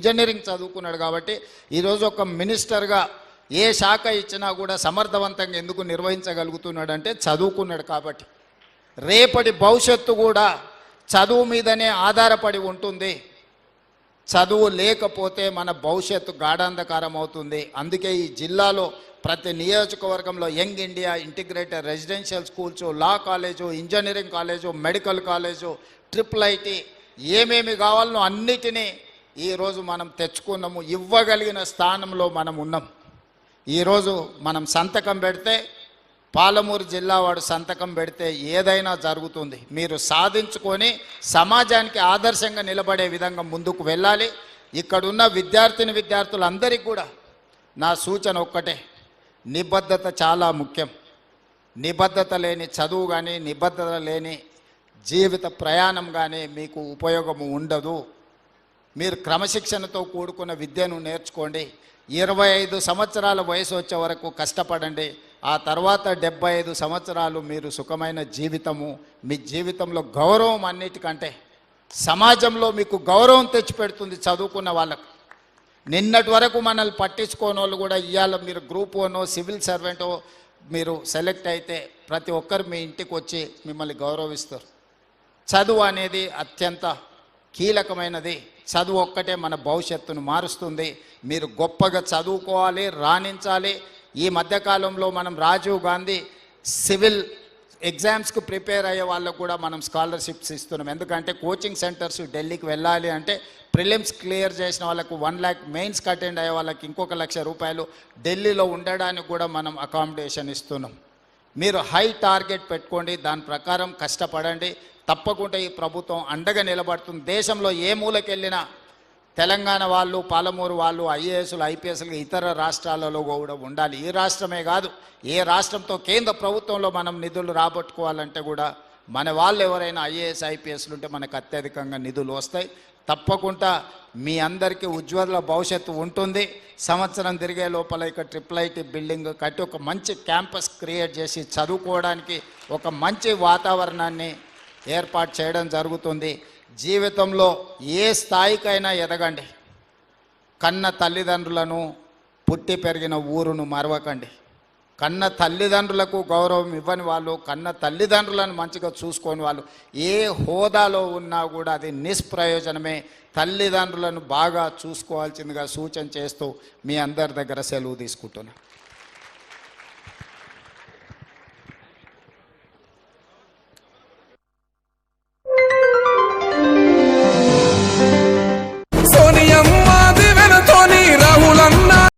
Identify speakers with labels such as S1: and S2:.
S1: Engineering చదువుకున్నాడు కాబట్టి ఈరోజు ఒక మినిస్టర్గా ఏ శాఖ ఇచ్చినా కూడా సమర్థవంతంగా ఎందుకు నిర్వహించగలుగుతున్నాడంటే చదువుకున్నాడు కాబట్టి. రేపటి భవిష్యత్తు కూడా చదువు మీదనే ఆధారపడి ఉంటుంది. చదువు లేకపోతే మన భవిష్యత్తు గాఢాంధకారం అవుతుంది. అందుకే ఈ జిల్లాలో ప్రతి నియోజకవర్గంలో young India integrated residential schools, లా college, engineering college, medical college, IIIT ఏమేమి కావాలనో అన్నిటినీ ఈరోజు మనం తెచ్చుకున్నాము. ఇవ్వగలిగిన స్థానంలో మనం ఉన్నాం. ఈరోజు మనం సంతకం పెడితే, పాలమూరు జిల్లా వాడు సంతకం పెడితే ఏదైనా జరుగుతుంది. మీరు సాధించుకొని సమాజానికి ఆదర్శంగా నిలబడే విధంగా ముందుకు వెళ్ళాలి. ఇక్కడున్న విద్యార్థులందరికీ కూడా నా సూచన ఒక్కటే, నిబద్ధత చాలా ముఖ్యం. నిబద్ధత లేని చదువు కానీ, నిబద్ధత లేని జీవిత ప్రయాణం కానీ మీకు ఉపయోగము ఉండదు. మీరు క్రమశిక్షణతో కూడుకున్న విద్యను నేర్చుకోండి. 25 సంవత్సరాల వయసు వచ్చే వరకు కష్టపడండి. ఆ తర్వాత 75 సంవత్సరాలు మీరు సుఖమైన జీవితము, మీ జీవితంలో గౌరవం, అన్నిటికంటే సమాజంలో మీకు గౌరవం తెచ్చిపెడుతుంది చదువుకున్న వాళ్ళకు. నిన్నటి వరకు మనల్ని పట్టించుకోని వాళ్ళు కూడా ఇవాళ మీరు గ్రూప్ 1 సివిల్ సర్వెంటో మీరు సెలెక్ట్ అయితే ప్రతి ఒక్కరు మీ ఇంటికి వచ్చి మిమ్మల్ని గౌరవిస్తారు. చదువు అనేది అత్యంత కీలకమైనది. చదువు ఒక్కటే మన భవిష్యత్తును మారుస్తుంది. మీరు గొప్పగా చదువుకోవాలి, రాణించాలి. ఈ మధ్యకాలంలో మనం రాజీవ్ గాంధీ సివిల్ ఎగ్జామ్స్కి ప్రిపేర్ అయ్యే వాళ్ళకు కూడా మనం స్కాలర్షిప్స్ ఇస్తున్నాం. ఎందుకంటే కోచింగ్ సెంటర్స్ ఢిల్లీకి వెళ్ళాలి అంటే ప్రిలిమ్స్ క్లియర్ చేసిన వాళ్ళకు 1 lakh, మెయిన్స్కి అటెండ్ అయ్యే వాళ్ళకి ఇంకొక ₹1,00,000 ఢిల్లీలో ఉండడానికి కూడా మనం అకామిడేషన్ ఇస్తున్నాం. మీరు హై టార్గెట్ పెట్టుకోండి, దాని ప్రకారం కష్టపడండి. తప్పకుండా ఈ ప్రభుత్వం అండగా నిలబడుతుంది. దేశంలో ఏ మూలకి వెళ్ళినా తెలంగాణ వాళ్ళు, పాలమూరు వాళ్ళు IASలు, IPSలు ఇతర రాష్ట్రాలలో కూడా ఉండాలి. ఈ రాష్ట్రమే కాదు, ఏ రాష్ట్రంతో కేంద్ర ప్రభుత్వంలో మనం నిధులు రాబట్టుకోవాలంటే కూడా మన వాళ్ళు ఎవరైనా IAS, IPSలు ఉంటే మనకు అత్యధికంగా నిధులు వస్తాయి. తప్పకుండా మీ అందరికీ ఉజ్వల భవిష్యత్తు ఉంటుంది. సంవత్సరం తిరిగే లోపల ఇక్కడ IIIT బిల్డింగ్ కట్టి ఒక మంచి క్యాంపస్ క్రియేట్ చేసి చదువుకోవడానికి ఒక మంచి వాతావరణాన్ని ఏర్పాటు చేయడం జరుగుతుంది. జీవితంలో ఏ స్థాయికైనా ఎదగండి. కన్న తల్లిదండ్రులను, పుట్టి పెరిగిన ఊరును మరవకండి. కన్న తల్లిదండ్రులకు గౌరవం ఇవ్వని వాళ్ళు, కన్న తల్లిదండ్రులను మంచిగా చూసుకొని వాళ్ళు ఏ హోదాలో ఉన్నా కూడా అది నిష్ప్రయోజనమే. తల్లిదండ్రులను బాగా చూసుకోవాల్సిందిగా సూచన చేస్తూ మీ అందరి దగ్గర సెలవు తీసుకుంటున్నాను.